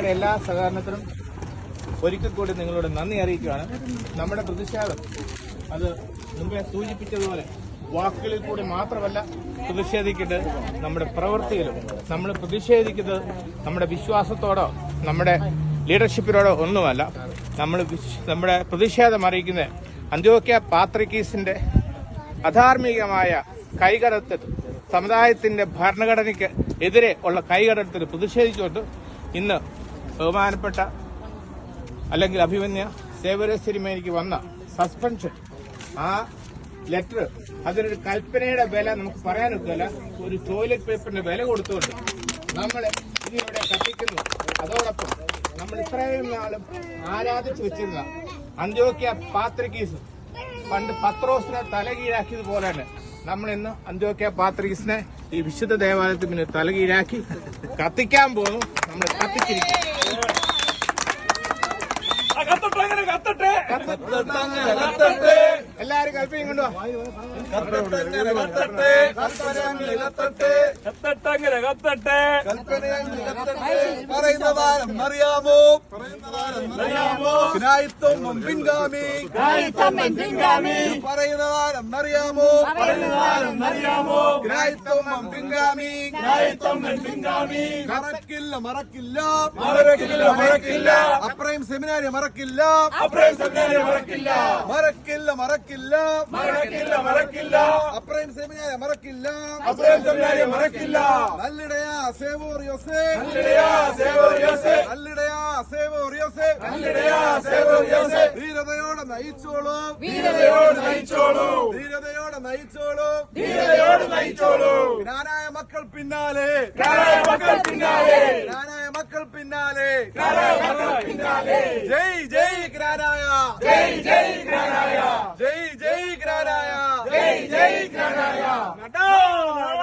നിങ്ങളുടെ എല്ലാ സഹകരണത്തിനും ഒരിക്കൽ കൂടി നിങ്ങളോട് നന്ദി അറിയിക്കുകയാണ്. നമ്മുടെ പ്രതിഷേധം അത് മുമ്പേ സൂചിപ്പിച്ചതുപോലെ വാക്കുകളിൽ കൂടി മാത്രമല്ല പ്രതിഷേധിക്കേണ്ടത്, നമ്മുടെ പ്രവൃത്തിയിലും. നമ്മൾ പ്രതിഷേധിക്കുന്നത് നമ്മുടെ വിശ്വാസത്തോടോ നമ്മുടെ ലീഡർഷിപ്പിനോടോ ഒന്നുമല്ല. നമ്മുടെ പ്രതിഷേധം അറിയിക്കുന്നത് അന്ത്യോക്യ പാത്രിക്കീസിന്റെ അധാർമികമായ കൈകടത്തൽ, സമുദായത്തിന്റെ ഭരണഘടനയ്ക്ക് എതിരെ ഉള്ള കൈകടത്തൽ പ്രതിഷേധിച്ചുകൊണ്ട് ഇന്ന് ബഹുമാനപ്പെട്ട അല്ലെങ്കിൽ അഭിമന്യ സേവ്യർ സിരിമേനിക്ക് വന്ന സസ്പെൻഷൻ, ആ ലെറ്റർ, അതിനൊരു കൽപ്പനയുടെ വില നമുക്ക് പറയാനൊക്കില്ല. ഒരു ടോയ്ലറ്റ് പേപ്പറിന്റെ വില കൊടുത്തുകൊണ്ട് നമ്മൾ ഇതിവിടെ കത്തിക്കുന്നു. അതോടൊപ്പം നമ്മൾ ഇത്രയും നാളും ആരാധിച്ചു വെച്ചിരുന്ന അന്ത്യോക്യ പാത്രിക്കീസ്, പണ്ട് പത്രോസിനെ തലകീഴാക്കിയതുപോലെ തന്നെ നമ്മൾ ഇന്ന് അന്ത്യോക്യ പാത്രിക്കീസിനെ ഈ വിശുദ്ധ ദേവാലയത്തിന് മുന്നിൽ തലകീഴാക്കി കത്തിക്കാൻ പോകുന്നു. നമ്മൾ കത്തിച്ചിരിക്കും. എല്ലാരും കൽപ്പയും കൊണ്ടുപോവാ. പറയുന്നതാരം അറിയാമോ? ഗ്നായിത്വം പിൻഗാമി. പറയുന്നതാരം അറിയാമോ? ഗ്നായിത്വം പിൻഗാമി. മറക്കില്ല. അപ്രൈം സെമിനാരി മറക്കില്ല. അപ്രൈം സെമിനാരി മറക്കില്ല. നല്ലിടയാ സേവോർ യോസേഫ്. ധീരതയോടെ നയിച്ചോളൂ. ജ്ഞാനായ മക്കൾ പിന്നാലെ. ജയ് ജയ് ജ്ഞാനായ. ജയ് ജയ് ജ്ഞാനായ.